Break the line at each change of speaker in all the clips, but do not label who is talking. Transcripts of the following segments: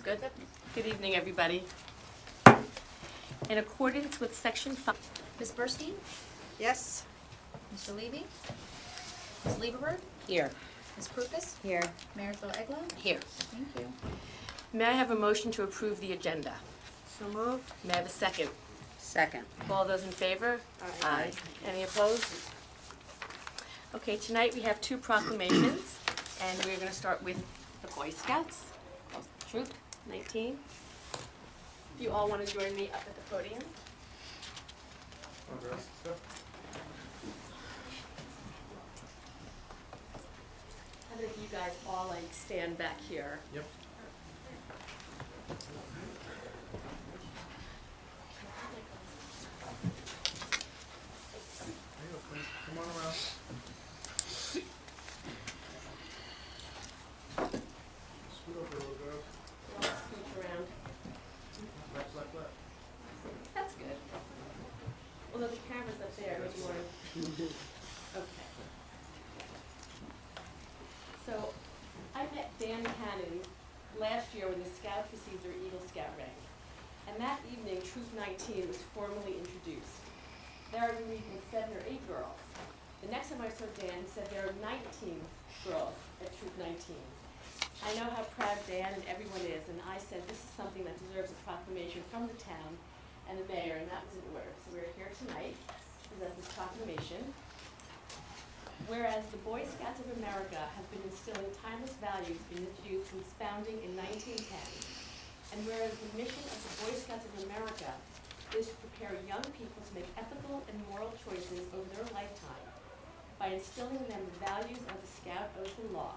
Good. Good evening, everybody. In accordance with Section 5.
Ms. Burstein?
Yes.
Mr. Levy? Ms. Lieberberg?
Here.
Ms. Prupus?
Here.
Mayor Phil
Here.
Thank you.
May I have a motion to approve the agenda?
So moved.
May I have a second?
Second.
All those in favor?
Aye.
Any opposed? Okay, tonight we have two proclamations, and we're going to start with the Boy Scouts, Troop 19. If you all want to join me up at the podium. How about you guys all stand back here?
Yep. Come on around. Scoot over a little bit.
All scoot around.
Left.
That's good. Although the camera's up there, maybe you want to. Okay. So, I met Dan Cannon last year when the Scouts received their Eagle Scout rank. And that evening, Troop 19 was formally introduced. There are even 7 or 8 girls. The next time I saw Dan, he said there are 19 girls at Troop 19. I know how proud Dan and everyone is, and I said this is something that deserves a proclamation from the town and the mayor, and that was in order. So we're here tonight to present this proclamation. Whereas the Boy Scouts of America have been instilling timeless values in its youth since founding in 1910, and whereas the mission of the Boy Scouts of America is to prepare young people to make ethical and moral choices over their lifetime by instilling in them the values of the Scout Oath and Law.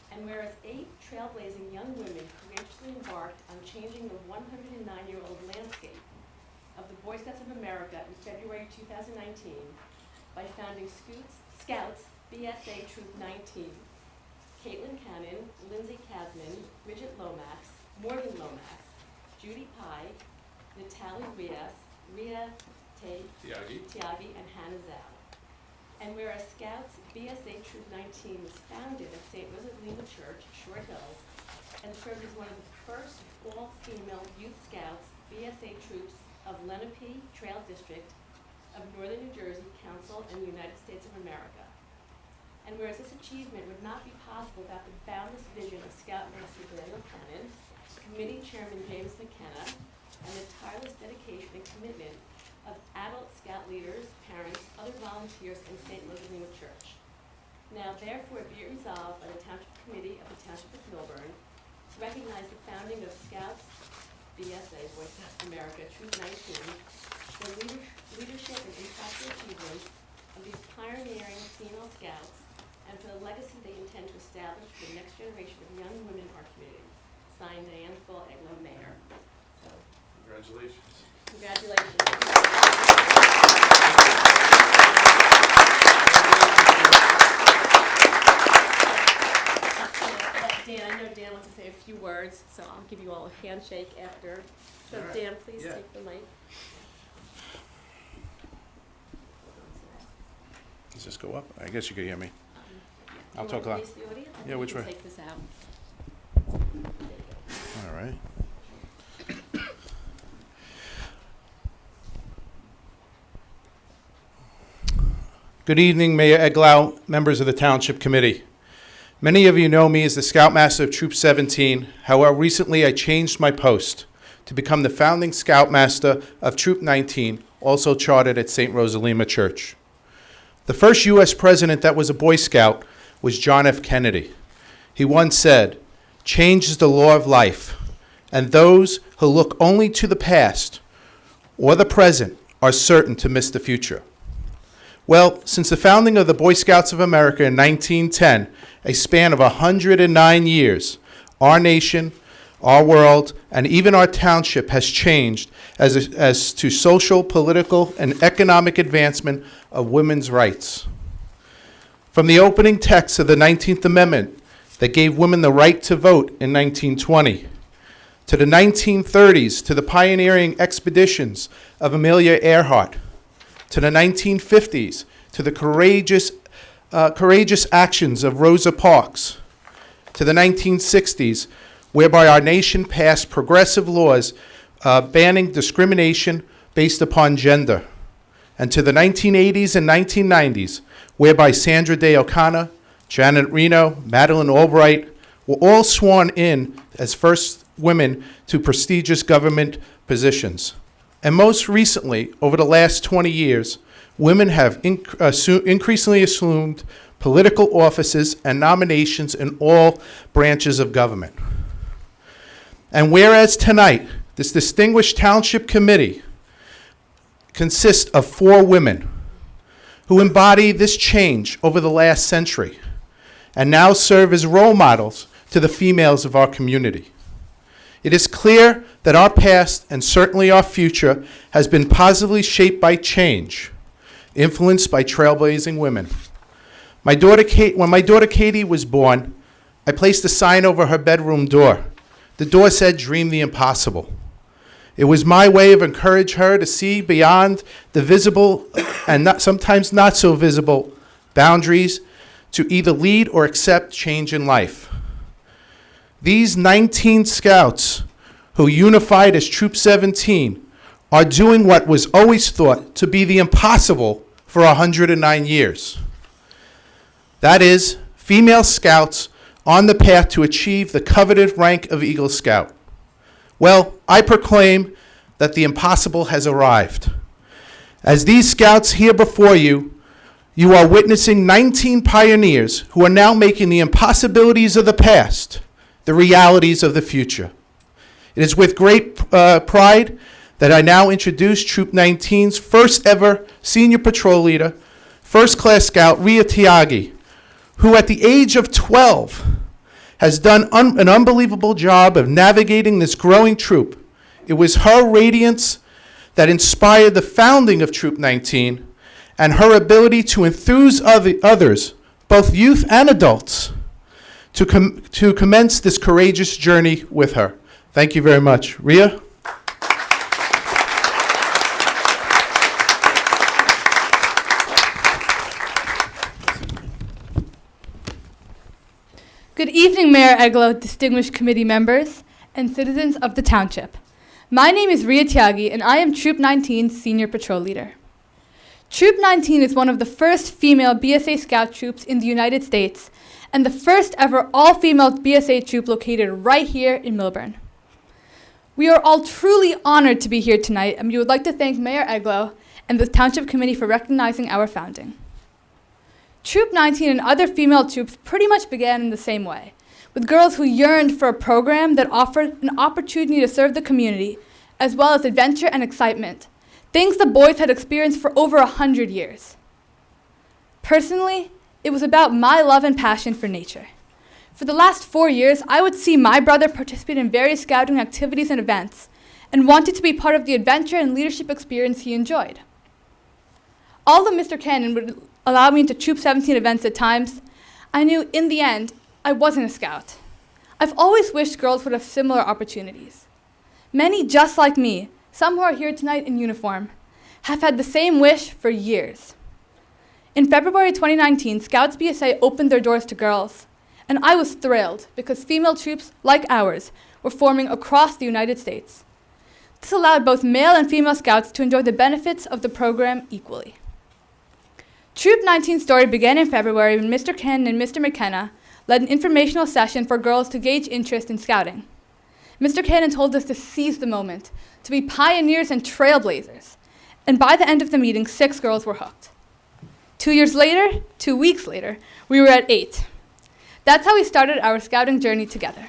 And whereas 8 trailblazing young women courageously embarked on changing the 109-year-old landscape of the Boy Scouts of America in February 2019 by founding Scouts BSA Troop 19, Caitlin Cannon, Lindsay Kasman, Bridget Lomax, Morgan Lomax, Judy Pye, Natalie Rias, Ria Tiagi, and Hannah Zhao. And whereas Scouts BSA Troop 19 was founded at St. Rosalima Church, Short Hills, and served as one of the first all-female youth Scouts BSA troops of Lenape Trail District of Northern New Jersey Council and the United States of America. And whereas this achievement would not be possible without the boundless vision of Scoutmaster Daniel Cannon, Committee Chairman James McKenna, and the tireless dedication and commitment of adult Scout leaders, parents, other volunteers, and St. Rosalima Church. Now, therefore, be it resolved by the Township Committee of the Township of Millburn to recognize the founding of Scouts BSA, Boy Scouts of America, Troop 19, the leadership and impactful achievements of these pioneering female Scouts, and for the legacy they intend to establish for the next generation of young women in our community. Signed, Diane Full, Eglo, Mayor. So,
Congratulations.
congratulations. Dan, I know Dan wants to say a few words, so I'll give you all a handshake after. So
All right.
Dan, please
Yeah.
take the mic.
Does this go up? I guess you could hear me. I'll
You
talk
wanna
loud.
face the audience? I
Yeah,
think
which
you can
way?
Take this out.
All right. Good evening, Mayor Eglau, members of the Township Committee. Many of you know me as the Scoutmaster of Troop 17. However, recently I changed my post to become the founding Scoutmaster of Troop 19, also chartered at St. Rosalima Church. The first U.S. president that was a Boy Scout was John F. Kennedy. He once said, "Change is the law of life, and those who look only to the past or the present are certain to miss the future." Well, since the founding of the Boy Scouts of America in 1910, a span of 109 years, our nation, our world, and even our township has changed as to social, political, and economic advancement of women's rights. From the opening text of the 19th Amendment that gave women the right to vote in 1920, to the 1930s, to the pioneering expeditions of Amelia Earhart, to the 1950s, to the courageous actions of Rosa Parks, to the 1960s, whereby our nation passed progressive laws banning discrimination based upon gender, and to the 1980s and 1990s, whereby Sandra Day O'Connor, Janet Reno, Madeleine Albright were all sworn in as first women to prestigious government positions. And most recently, over the last 20 years, women have increasingly assumed political offices and nominations in all branches of government. And whereas tonight, this distinguished township committee consists of 4 women who embody this change over the last century and now serve as role models to the females of our community. It is clear that our past and certainly our future has been positively shaped by change, influenced by trailblazing women. When my daughter Katie was born, I placed a sign over her bedroom door. The door said, "Dream the impossible." It was my way of encouraging her to see beyond the visible and sometimes not so visible boundaries to either lead or accept change in life. These 19 scouts who unified as Troop 17 are doing what was always thought to be the impossible for 109 years. That is, female scouts on the path to achieve the coveted rank of Eagle Scout. Well, I proclaim that the impossible has arrived. As these scouts here before you, you are witnessing 19 pioneers who are now making the impossibilities of the past the realities of the future. It is with great pride that I now introduce Troop 19's first ever senior patrol leader, first class scout Ria Tiagi, who at the age of 12 has done an unbelievable job of navigating this growing troop. It was her radiance that inspired the founding of Troop 19 and her ability to enthuse others, both youth and adults, to commence this courageous journey with her. Thank you very much. Ria?
Good evening, Mayor Eglo, distinguished committee members, and citizens of the township. My name is Ria Tiagi, and I am Troop 19's Senior Patrol Leader. Troop 19 is one of the first female BSA Scout troops in the United States, and the first ever all-female BSA troop located right here in Millburn. We are all truly honored to be here tonight, and we would like to thank Mayor Eglo and the Township Committee for recognizing our founding. Troop 19 and other female troops pretty much began in the same way, with girls who yearned for a program that offered an opportunity to serve the community, as well as adventure and excitement, things the boys had experienced for over 100 years. Personally, it was about my love and passion for nature. For the last 4 years, I would see my brother participate in various scouting activities and events, and wanted to be part of the adventure and leadership experience he enjoyed. Although Mr. Cannon would allow me into Troop 17 events at times, I knew in the end I wasn't a scout. I've always wished girls would have similar opportunities. Many just like me, some who are here tonight in uniform, have had the same wish for years. In February 2019, Scouts BSA opened their doors to girls, and I was thrilled because female troops like ours were forming across the United States. This allowed both male and female scouts to enjoy the benefits of the program equally. Troop 19's story began in February when Mr. Cannon and Mr. McKenna led an informational session for girls to gauge interest in scouting. Mr. Cannon told us to seize the moment, to be pioneers and trailblazers, and by the end of the meeting, 6 girls were hooked. 2 weeks later, we were at 8. That's how we started our scouting journey together.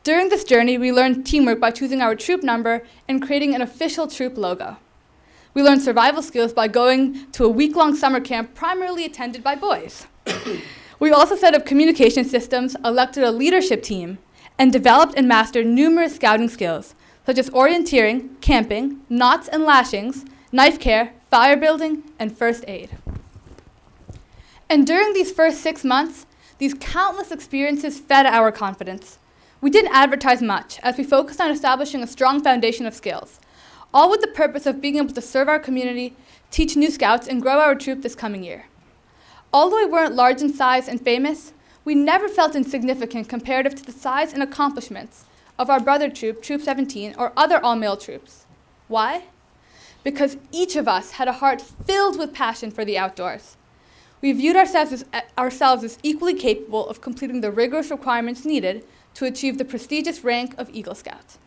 During this journey, we learned teamwork by choosing our troop number and creating an official troop logo. We learned survival skills by going to a week-long summer camp primarily attended by boys. We also set up communication systems, elected a leadership team, and developed and mastered numerous scouting skills, such as orienteering, camping, knots and lashings, knife care, fire building, and first aid. And during these first 6 months, these countless experiences fed our confidence. We didn't advertise much, as we focused on establishing a strong foundation of skills, all with the purpose of being able to serve our community, teach new scouts, and grow our troop this coming year. Although we weren't large in size and famous, we never felt insignificant comparative to the size and accomplishments of our brother troop, Troop 17, or other all-male troops. Why? Because each of us had a heart filled with passion for the outdoors. We viewed ourselves as equally capable of completing the rigorous requirements needed to achieve the prestigious rank of Eagle Scout.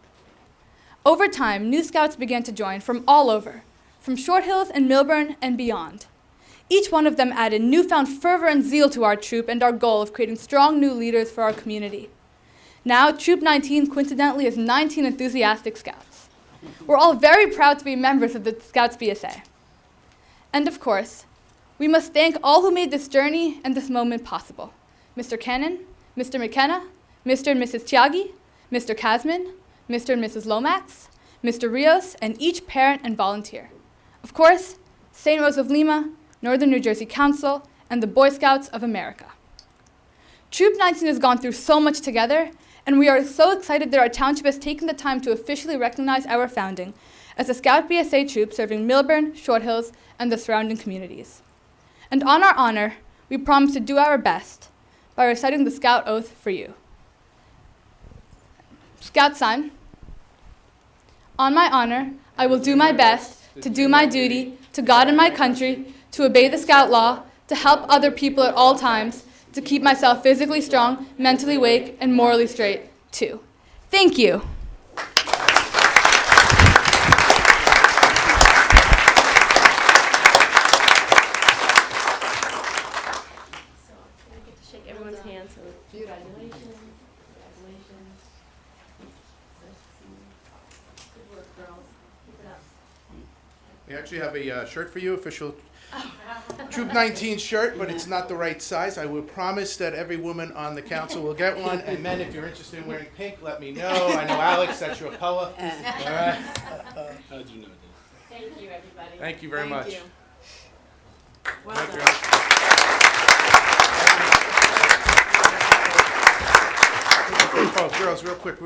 Over time, new scouts began to join from all over, from Short Hills and Millburn and beyond. Each one of them added newfound fervor and zeal to our troop and our goal of creating strong new leaders for our community. Now, Troop 19 coincidentally is 19 enthusiastic scouts. We're all very proud to be members of the Scouts BSA. And of course, we must thank all who made this journey and this moment possible. Mr. Cannon, Mr. McKenna, Mr. and Mrs. Tiagi, Mr. Kasman, Mr. and Mrs. Lomax, Mr. Rios, and each parent and volunteer. Of course, St. Rose of Lima, Northern New Jersey Council, and the Boy Scouts of America. Troop 19 has gone through so much together, and we are so excited that our township has taken the time to officially recognize our founding as a Scout BSA troop serving Millburn, Short Hills, and the surrounding communities. And on our honor, we promise to do our best by reciting the Scout Oath for you. Scout sign. On my honor, I will do my best to do my duty to God and my country, to obey the Scout law, to help other people at all times, to keep myself physically strong, mentally awake, and morally straight, too. Thank you.
So we get to shake everyone's hand, so congratulations. Congratulations. Good work, girls. Keep it up.
We actually have a shirt for you, official Troop 19 shirt, but it's not the right size. I will promise that every woman on the council will get one. And men, if you're interested in wearing pink, let me know. I know, Alex, that's your color. All right.
How'd you know that?
Thank you, everybody.
Thank you very much.
Well
Thank
done.
you. Oh, girls, real quick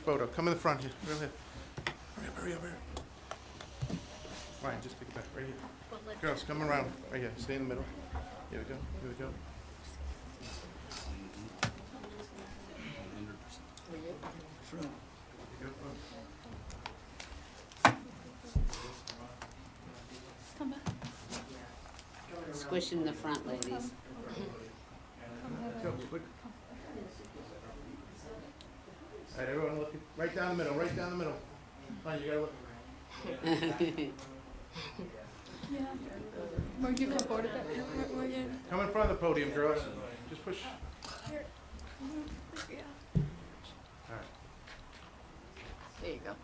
photo. Come in the front here. Real here. Hurry up. Ryan, just take it back. Right here. Girls, come around. Right here. Stay in the middle. Here we go.
Squish in the front, ladies.
Go, quick. All right, everyone look right down the middle. Come on, you gotta look.
Yeah. Morgan, you come forward a bit. Morgan.
Come in front of the podium, girls. Just push.
Here. Yeah.
All right.
There you go.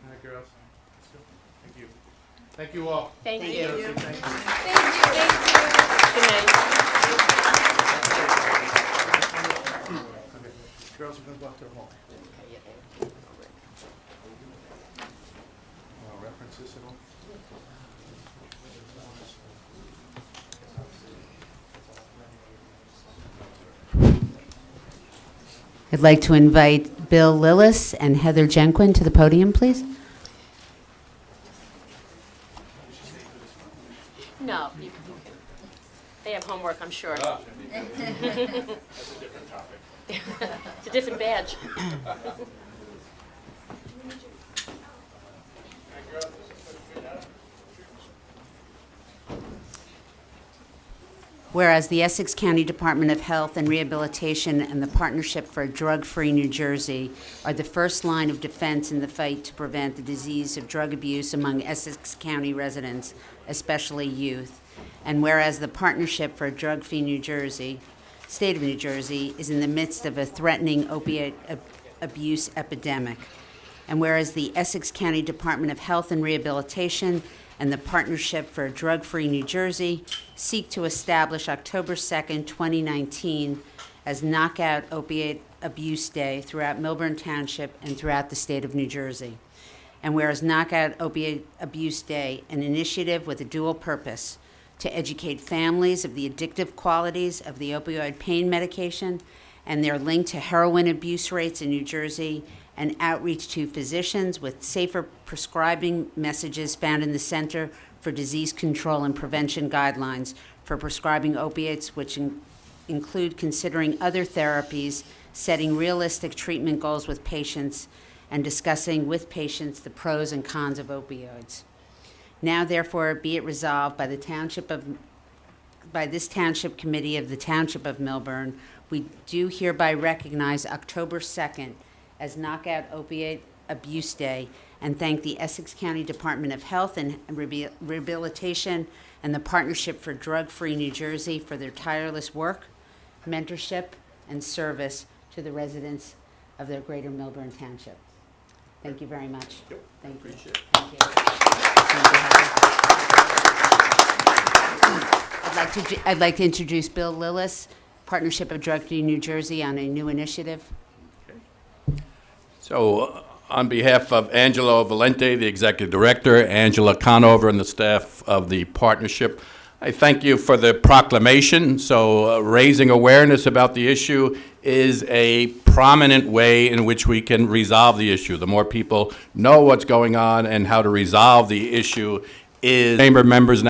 All right, girls. Let's go. Thank you. Thank you all.
Thank
Thank
you.
you.
Thank you.
Good night.
Okay. Girls, we're gonna go up to the hall. References at all?
I'd like to invite Bill Lillis and Heather Jenquin to the podium, please.
No, they have homework, I'm sure.
That's a different topic.
It's a different badge.
Whereas the Essex County Department of Health and Rehabilitation and the Partnership for a Drug-Free New Jersey are the first line of defense in the fight to prevent the disease of drug abuse among Essex County residents, especially youth. And whereas the Partnership for a Drug-Free New Jersey, State of New Jersey, is in the midst of a threatening opiate abuse epidemic. And whereas the Essex County Department of Health and Rehabilitation and the Partnership for a Drug-Free New Jersey seek to establish October 2nd, 2019 as Knockout Opiate Abuse Day throughout Millburn Township and throughout the state of New Jersey. And whereas Knockout Opiate Abuse Day, an initiative with a dual purpose, to educate families of the addictive qualities of the opioid pain medication and their link to heroin abuse rates in New Jersey, and outreach to physicians with safer prescribing messages found in the Center for Disease Control and Prevention guidelines for prescribing opiates, which include considering other therapies, setting realistic treatment goals with patients, and discussing with patients the pros and cons of opioids. Now, therefore, be it resolved by this Township Committee of the Township of Millburn, we do hereby recognize October 2nd as Knockout Opiate Abuse Day and thank the Essex County Department of Health and Rehabilitation and the Partnership for Drug-Free New Jersey for their tireless work, mentorship, and service to the residents of their greater Millburn Township. Thank you very much. Thank you.
Appreciate it.
Thank you. I'd like to introduce Bill Lillis, Partnership of Drug-Free New Jersey, on a new initiative.
So, on behalf of Angelo Valente, the Executive Director, Angela Conover, and the staff of the partnership, I thank you for the proclamation. So, raising awareness about the issue is a prominent way in which we can resolve the issue. The more people know what's going on and how to resolve the issue is chamber members